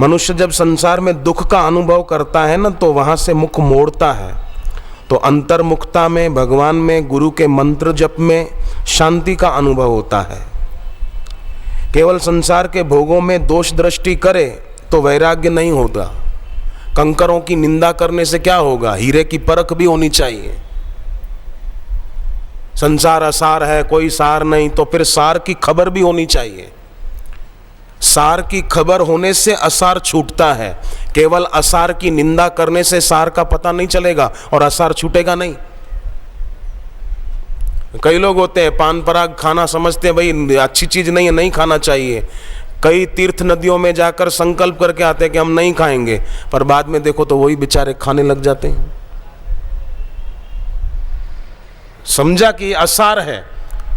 मनुष्य जब संसार में दुख का अनुभव करता है ना, तो वहां से मुख मोड़ता है, तो अंतर्मुखता में, भगवान में, गुरु के मंत्र जप में शांति का अनुभव होता है। केवल संसार के भोगों में दोष दृष्टि करे तो वैराग्य नहीं होता। कंकरों की निंदा करने से क्या होगा? हीरे की परख भी होनी चाहिए। संसार असार है, कोई सार नहीं, तो फिर सार की खबर भी होनी चाहिए। सार की खबर होने से असार छूटता है। केवल असार की निंदा करने से सार का पता नहीं चलेगा और असार छूटेगा नहीं। कई लोग होते हैं पान पराग खाना समझते हैं भाई अच्छी चीज नहीं है, नहीं खाना चाहिए। कई तीर्थ नदियों में जाकर संकल्प करके आते हैं कि हम नहीं खाएंगे, पर बाद में देखो तो वही बेचारे खाने लग जाते हैं। समझा कि असार है,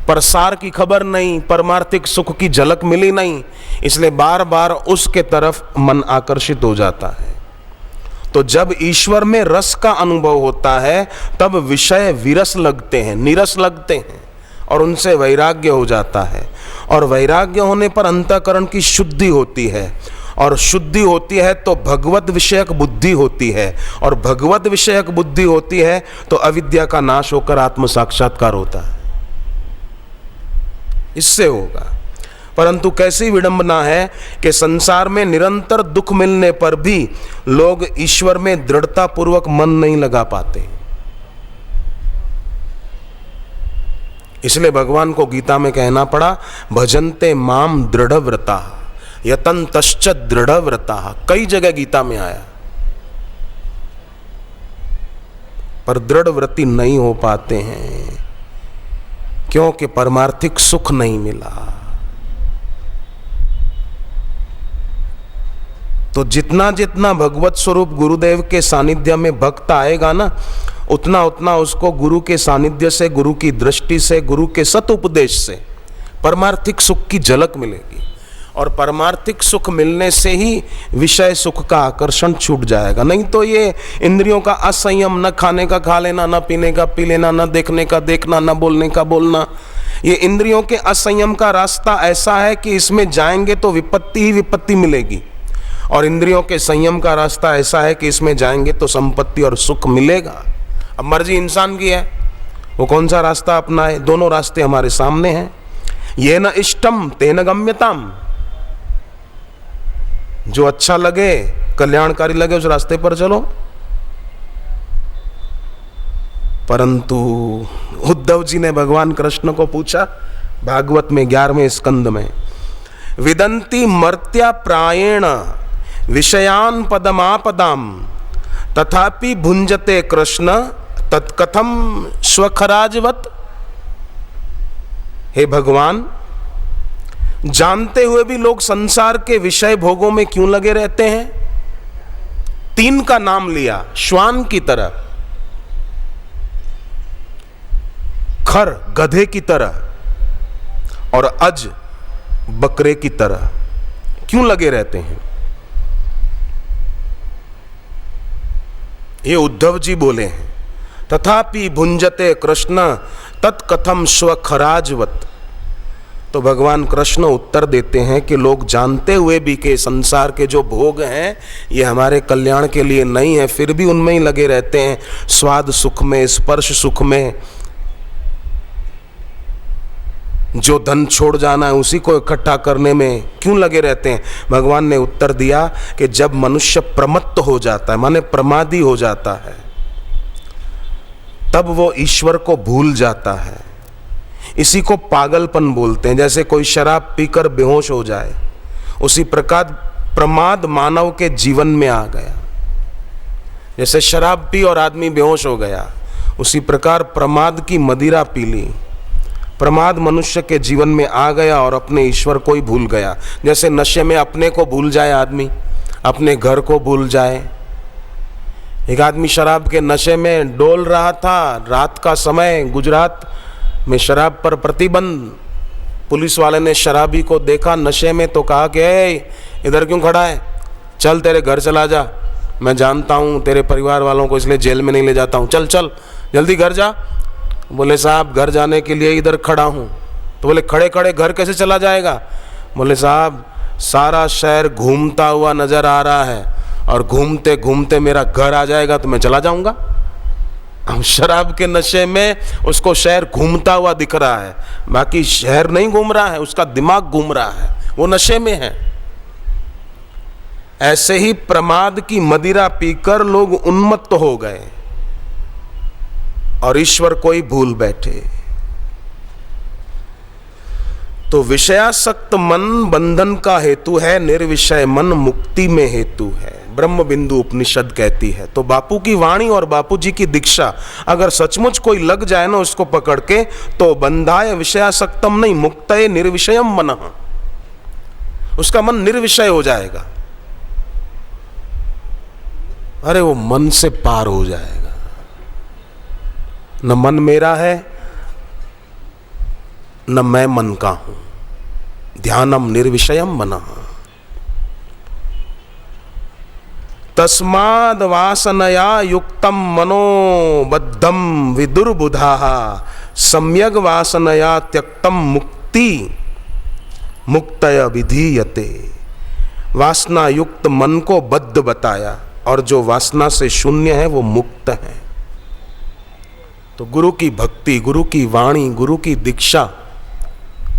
पर सार की खबर नहीं, परमार्थिक सुख की झलक मिली नहीं, इसलिए बार बार उसके तरफ मन आकर्षित हो जाता है। तो जब ईश्वर में रस का अनुभव होता है तब विषय विरस लगते हैं, नीरस लगते हैं, और उनसे वैराग्य हो जाता है। और वैराग्य होने पर अंतःकरण की शुद्धि होती है, और शुद्धि होती है तो भगवत विषयक बुद्धि होती है, और भगवत विषयक बुद्धि होती है तो अविद्या का नाश होकर आत्म साक्षात्कार होता है। इससे होगा। परंतु कैसी विडंबना है कि संसार में निरंतर दुख मिलने पर भी लोग ईश्वर में दृढ़ता पूर्वक मन नहीं लगा पाते। इसलिए भगवान को गीता में कहना पड़ा, भजन्ते माम दृढ़व्रता यतन्तश्च दृढ़व्रता। कई जगह गीता में आया, पर दृढ़व्रती नहीं हो पाते हैं क्योंकि परमार्थिक सुख नहीं मिला। तो जितना जितना भगवत स्वरूप गुरुदेव के सानिध्य में भक्त आएगा ना, उतना उतना उसको गुरु के सानिध्य से, गुरु की दृष्टि से, गुरु के सत उपदेश से परमार्थिक सुख की झलक मिलेगी। और परमार्थिक सुख मिलने से ही विषय सुख का आकर्षण छूट जाएगा। नहीं तो ये इंद्रियों का असंयम, न खाने का खा लेना, न पीने का पी लेना, न देखने का देखना, न बोलने का बोलना, ये इंद्रियों के असंयम का रास्ता ऐसा है कि इसमें जाएंगे तो विपत्ति ही विपत्ति मिलेगी, और इंद्रियों के संयम का रास्ता ऐसा है कि इसमें जाएंगे तो संपत्ति और सुख मिलेगा। अब मर्जी इंसान की है, वो कौन सा रास्ता अपनाए। दोनों रास्ते हमारे सामने हैं। ये न इष्टम तेन गम्यताम, जो अच्छा लगे, कल्याणकारी लगे, उस रास्ते पर चलो। परंतु उद्धव जी ने भगवान कृष्ण को पूछा, भागवत में 11वें स्कंद में, विदंती मर्त्या प्रायेण विषयान पदमापदाम तथापि भुंजते कृष्ण तत्कथम स्वखराजवत। हे भगवान, जानते हुए भी लोग संसार के विषय भोगों में क्यों लगे रहते हैं? 3 का नाम लिया, श्वान की तरह, खर गधे की तरह, और अज बकरे की तरह क्यों लगे रहते हैं? ये उद्धव जी बोले हैं। तथापि भुंजते कृष्ण तत्कथम स्वखराजवत। तो भगवान कृष्ण उत्तर देते हैं कि लोग जानते हुए भी कि संसार के जो भोग हैं ये हमारे कल्याण के लिए नहीं है, फिर भी उनमें ही लगे रहते हैं। स्वाद सुख में, स्पर्श सुख में, जो धन छोड़ जाना है उसी को इकट्ठा करने में क्यों लगे रहते हैं? भगवान ने उत्तर दिया कि जब मनुष्य प्रमत्त हो जाता है, माने प्रमादी हो जाता है, तब वो ईश्वर को भूल जाता है। इसी को पागलपन बोलते हैं। जैसे कोई शराब पीकर बेहोश हो जाए, उसी प्रकार प्रमाद मानव के जीवन में आ गया। जैसे शराब पी और आदमी बेहोश हो गया, उसी प्रकार प्रमाद की मदिरा पी ली, प्रमाद मनुष्य के जीवन में आ गया और अपने ईश्वर को ही भूल गया। जैसे नशे में अपने को भूल जाए आदमी, अपने घर को भूल जाए। एक आदमी शराब के नशे में डोल रहा था, रात का समय, गुजरात में शराब पर प्रतिबंध। पुलिस वाले ने शराबी को देखा नशे में तो कहा कि इधर क्यों खड़ा है, चल तेरे घर चला जा, मैं जानता हूँ तेरे परिवार वालों को, इसलिए जेल में नहीं ले जाता हूँ, चल चल जल्दी घर जा। बोले साहब घर जाने के लिए इधर खड़ा हूँ। तो बोले खड़े खड़े घर कैसे चला जाएगा? बोले साहब सारा शहर घूमता हुआ नजर आ रहा है और घूमते घूमते मेरा घर आ जाएगा तो मैं चला जाऊंगा। हम शराब के नशे में उसको शहर घूमता हुआ दिख रहा है, बाकी शहर नहीं घूम रहा है, उसका दिमाग घूम रहा है, वो नशे में है। ऐसे ही प्रमाद की मदिरा पीकर लोग उन्मत्त हो गए और ईश्वर को ही भूल बैठे। तो विषयासक्त मन बंधन का हेतु है, निर्विषय मन मुक्ति में हेतु है, ब्रह्म बिंदु उपनिषद कहती है। तो बापू की वाणी और बापू जी की दीक्षा अगर सचमुच कोई लग जाए ना उसको पकड़ के, तो बंधाय विषयासक्तम नहीं, मुक्तये निर्विषयम मनः, उसका मन निर्विषय हो जाएगा। अरे वो मन से पार हो जाएगा, न मन मेरा है न मैं मन का हूं। ध्यानम निर्विषयम मनः। तस्माद् वासनया युक्तम मनोबद्धम विदुर्बुधाः सम्यग् वासनया त्यक्तम मुक्ति मुक्तय विधीयते। वासना युक्त मन को बद्ध बताया और जो वासना से शून्य है वो मुक्त है। तो गुरु की भक्ति, गुरु की वाणी, गुरु की दीक्षा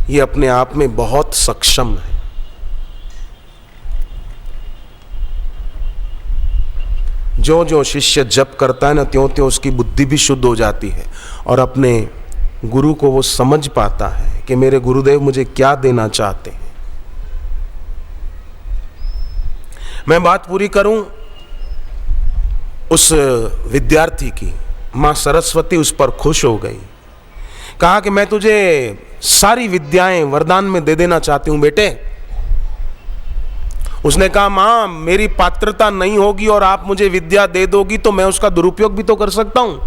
ये अपने आप में बहुत सक्षम है। जो जो शिष्य जप करता है ना, त्यों त्यों उसकी बुद्धि भी शुद्ध हो जाती है और अपने गुरु को वो समझ पाता है कि मेरे गुरुदेव मुझे क्या देना चाहते हैं। मैं बात पूरी करूं उस विद्यार्थी की, मां सरस्वती उस पर खुश हो गई, कहा कि मैं तुझे सारी विद्याएं वरदान में दे देना चाहती हूं बेटे। उसने कहा मां मेरी पात्रता नहीं होगी और आप मुझे विद्या दे दोगी तो मैं उसका दुरुपयोग भी तो कर सकता हूं।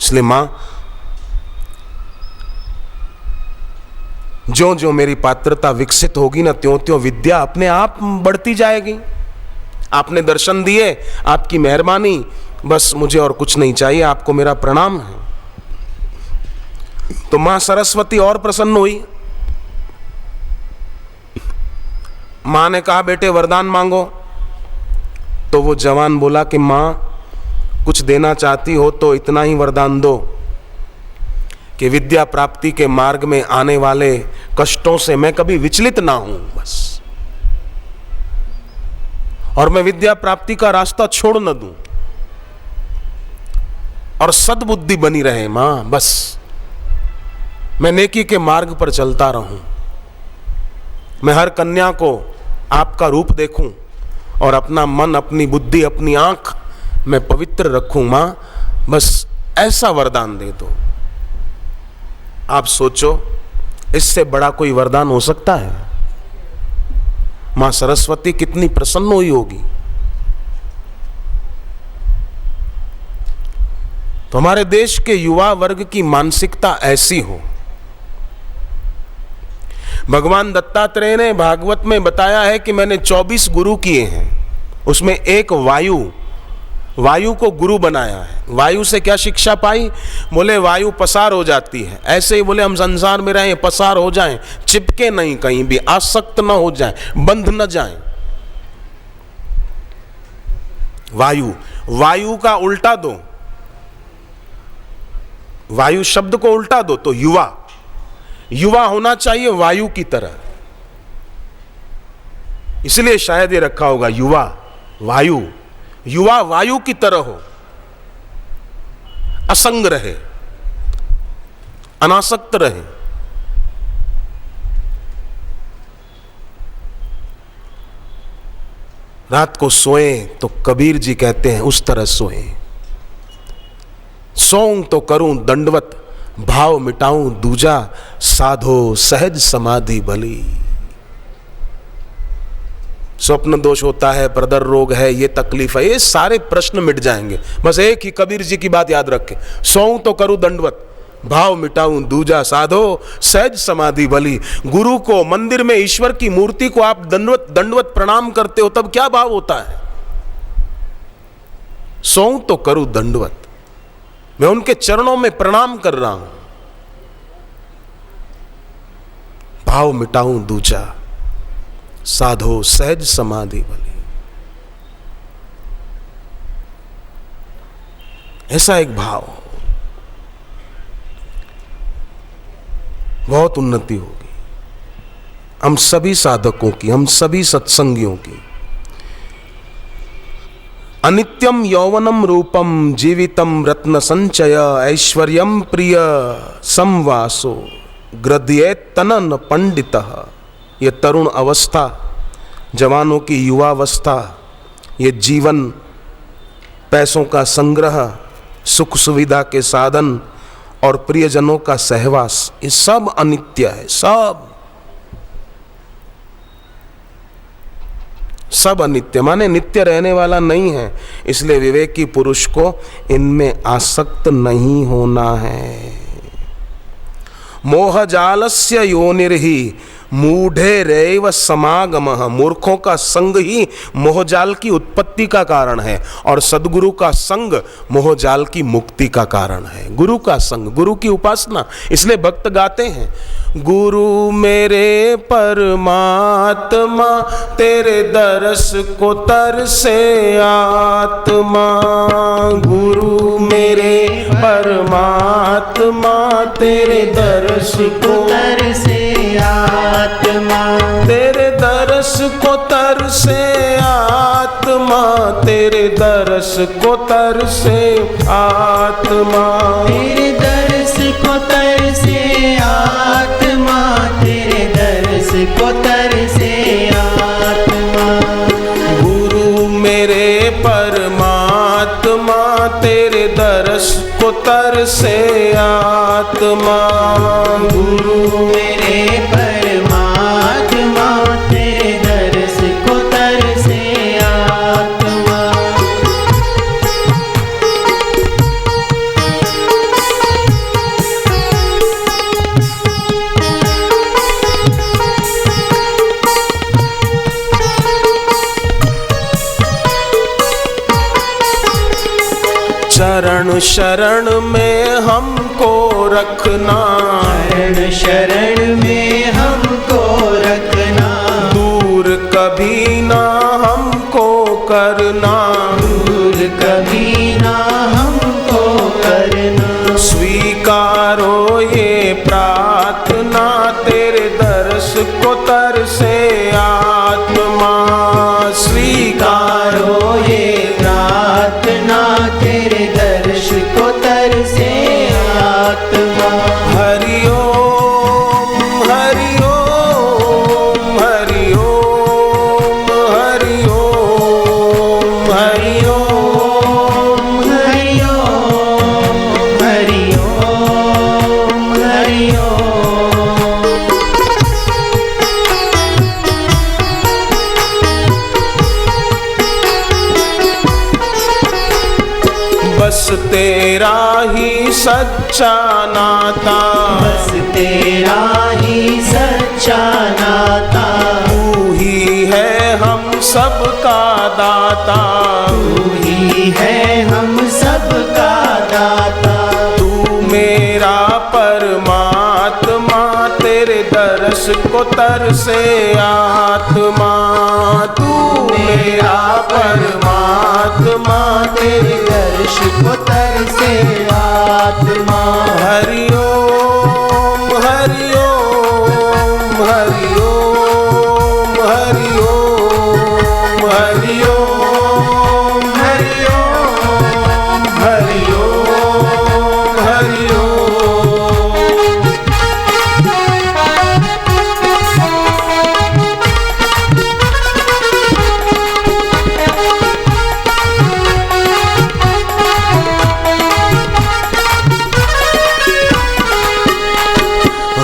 इसलिए मां जो जो मेरी पात्रता विकसित होगी ना, त्यों त्यों विद्या अपने आप बढ़ती जाएगी। आपने दर्शन दिए, आपकी मेहरबानी, बस मुझे और कुछ नहीं चाहिए, आपको मेरा प्रणाम है। तो मां सरस्वती और प्रसन्न हुई। मां ने कहा बेटे वरदान मांगो। तो वो जवान बोला कि मां कुछ देना चाहती हो तो इतना ही वरदान दो कि विद्या प्राप्ति के मार्ग में आने वाले कष्टों से मैं कभी विचलित ना हूं बस, और मैं विद्या प्राप्ति का रास्ता छोड़ न दूं और सद्बुद्धि बनी रहे मां, बस मैं नेकी के मार्ग पर चलता रहूं। मैं हर कन्या को आपका रूप देखूं और अपना मन, अपनी बुद्धि, अपनी आंख मैं पवित्र रखूं मां, बस ऐसा वरदान दे दो। आप सोचो इससे बड़ा कोई वरदान हो सकता है? मां सरस्वती कितनी प्रसन्न हुई होगी। तो हमारे देश के युवा वर्ग की मानसिकता ऐसी हो। भगवान दत्तात्रेय ने भागवत में बताया है कि मैंने 24 गुरु किए हैं, उसमें एक वायु को गुरु बनाया है। वायु से क्या शिक्षा पाई? बोले वायु पसार हो जाती है, ऐसे ही बोले हम संसार में रहें, पसार हो जाएं, चिपके नहीं, कहीं भी आसक्त न हो जाएं, बंध न जाएं। वायु का उल्टा दो, वायु शब्द को उल्टा दो तो युवा होना चाहिए वायु की तरह। इसलिए शायद ये रखा होगा युवा वायु की तरह हो, असंग रहे, अनासक्त रहे। रात को सोए तो कबीर जी कहते हैं उस तरह सोए। सोऊं तो करूं दंडवत, भाव मिटाऊं दूजा, साधो सहज समाधि भली। स्वप्न दोष होता है, प्रदर रोग है, ये तकलीफ है, ये सारे प्रश्न मिट जाएंगे। बस एक ही कबीर जी की बात याद रखें, सोऊं तो करूं दंडवत, भाव मिटाऊं दूजा, साधो सहज समाधि भली। गुरु को, मंदिर में ईश्वर की मूर्ति को आप दंडवत प्रणाम करते हो, तब क्या भाव होता है? सोऊं तो करूं दंडवत, मैं उनके चरणों में प्रणाम कर रहा हूं। भाव मिटाऊं दूजा, साधो सहज समाधि भली। ऐसा एक भाव, बहुत उन्नति होगी हम सभी साधकों की, हम सभी सत्संगियों की। अनित्यम यौवनम रूपम जीवितम रत्न संचय ऐश्वर्यम प्रिय समवासो ग्रद्ये तनन पंडितः। ये तरुण अवस्था, जवानों की युवावस्था, ये जीवन, पैसों का संग्रह, सुख सुविधा के साधन और प्रियजनों का सहवास, ये सब अनित्य है। सब अनित्य माने नित्य रहने वाला नहीं है। इसलिए विवेकी पुरुष को इनमें आसक्त नहीं होना है। मोह जालस्य योनिर्हि मूढ़े रेव समागमः। मूर्खों का संग ही मोहजाल की उत्पत्ति का कारण है और सद्गुरु का संग मोहजाल की मुक्ति का कारण है। गुरु का संग, गुरु की उपासना। इसलिए भक्त गाते हैं, गुरु मेरे परमात्मा तेरे दर्श को तरसे आत्मा। गुरु मेरे परमात्मा तेरे दर्श को तरसे आत्मा। तेरे दर्श को तरसे आत्मा, तेरे दर्श को तरसे आत्मा। तेरे दर्श को तरसे आत्मा, तेरे दर्श को तरसे आत्मा। गुरु मेरे परमात्मा तेरे दर्श को तरसे आत्मा। गुरु मेरे परमात्मा तेरे दर्श को तरसे आत्मा। चरण शरण में हमको रखना, चरण शरण में हमको रखना। दूर कभी ना हमको करना, दूर कभी ना हमको करना। स्वीकारो ये प्रार्थना तेरे दर्श को तरसे आत्मा। स्वीकारो ये प्रार्थना तेरे दर्श को तरसे आत्मा। हरि ओम हरि ओम हरि ओम हरि ओम हरि ओम हरि ओम हरि ओम हरि ओम। बस तेरा ही सच्चा नाता, बस तेरा ही सच्चा नाता। तू ही है हम सबका दाता, तू ही है हम सबका दाता। तू मेरा परमात्मा तेरे दर्श को तरसे आत्मा। तू मेरा परमात्मा तेरे दर्श को तरसे आत्मा। हरि ओम हरि ओम हरि ओम हरि ओम हरि ओम हरि ओम हरि ओम हरि ओम।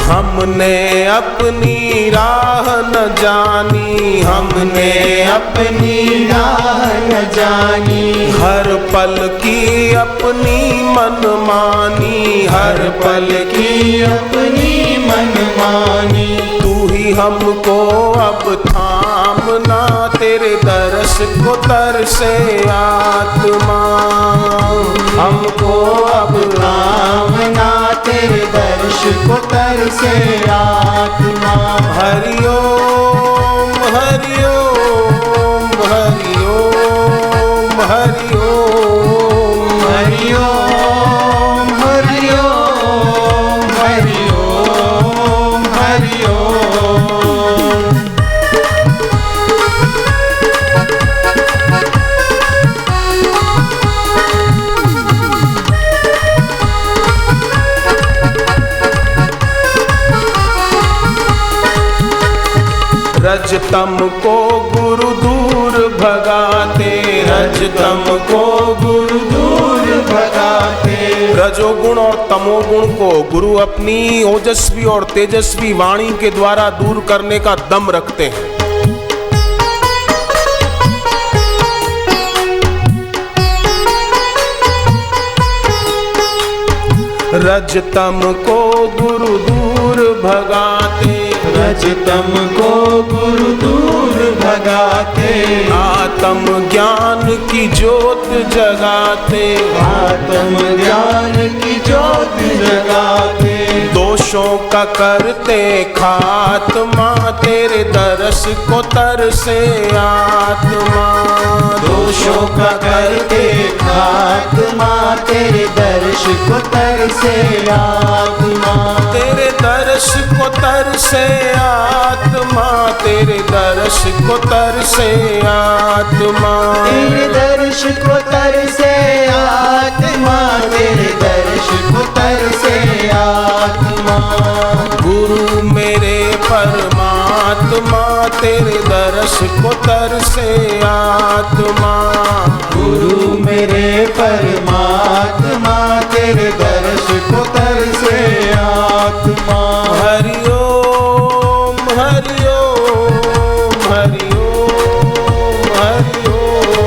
हमने अपनी राह न जानी, हमने अपनी राह न जानी। हर पल की अपनी मनमानी, हर पल की अपनी मनमानी। तू ही हमको अब थामना तेरे दर्श को तरसे आत्मा। हमको अब थामना तेरे दर्श दर्श को तरसे आत्मा। हरि ओम हरि ओम हरि ओम हरि ओम हरि ओम हरि ओम हरि ओम हरि ओम। रजतम को गुरु दूर भगाते, रजतम को गुरु दूर भगाते। रजोगुण और तमोगुण को गुरु अपनी ओजस्वी और तेजस्वी वाणी के द्वारा दूर करने का दम रखते हैं। रजतम को गुरु दूर भगाते, रजतम को गुरु दूर भगाते। आत्म ज्ञान की ज्योत जगाते, आत्म ज्ञान की ज्योत जगाते। दोषों का करते खात्मा, तेरे दर्श को तरसे आत्मा। दोषों का करते खात्मा, तेरे दर्श को तरसे आत्मा। तेरे दर्श को तरसे आत्मा, तेरे दर्श को तरसे आत्मा। तेरे दर्श को तरसे आत्मा, तेरे दर्श को तरसे आत्मा। गुरु मेरे परमात्मा, तेरे दर्श को तरसे आत्मा। गुरु मेरे परमात्मा, तेरे दर्श को तरसे आत्मा। हरि ओम हरि ओम हरि ओम हरि ओम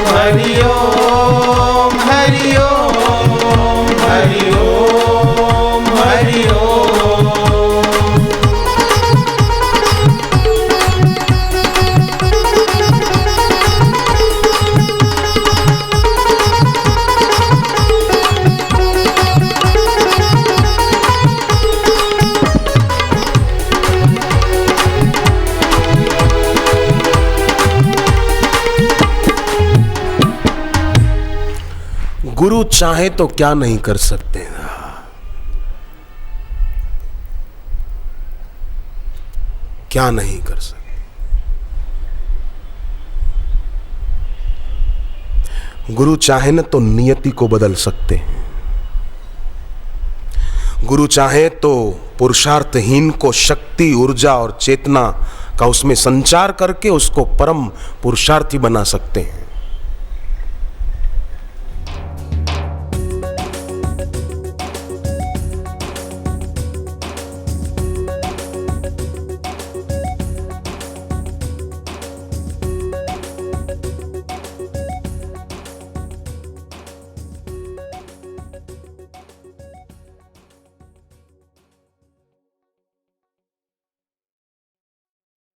हरि ओम हरि ओम हरि ओम हरि ओम। गुरु चाहे तो क्या नहीं कर सकते। क्या नहीं कर सकते। गुरु चाहे न तो नियति को बदल सकते हैं। गुरु चाहे तो पुरुषार्थहीन को शक्ति, ऊर्जा और चेतना का उसमें संचार करके उसको परम पुरुषार्थी बना सकते हैं।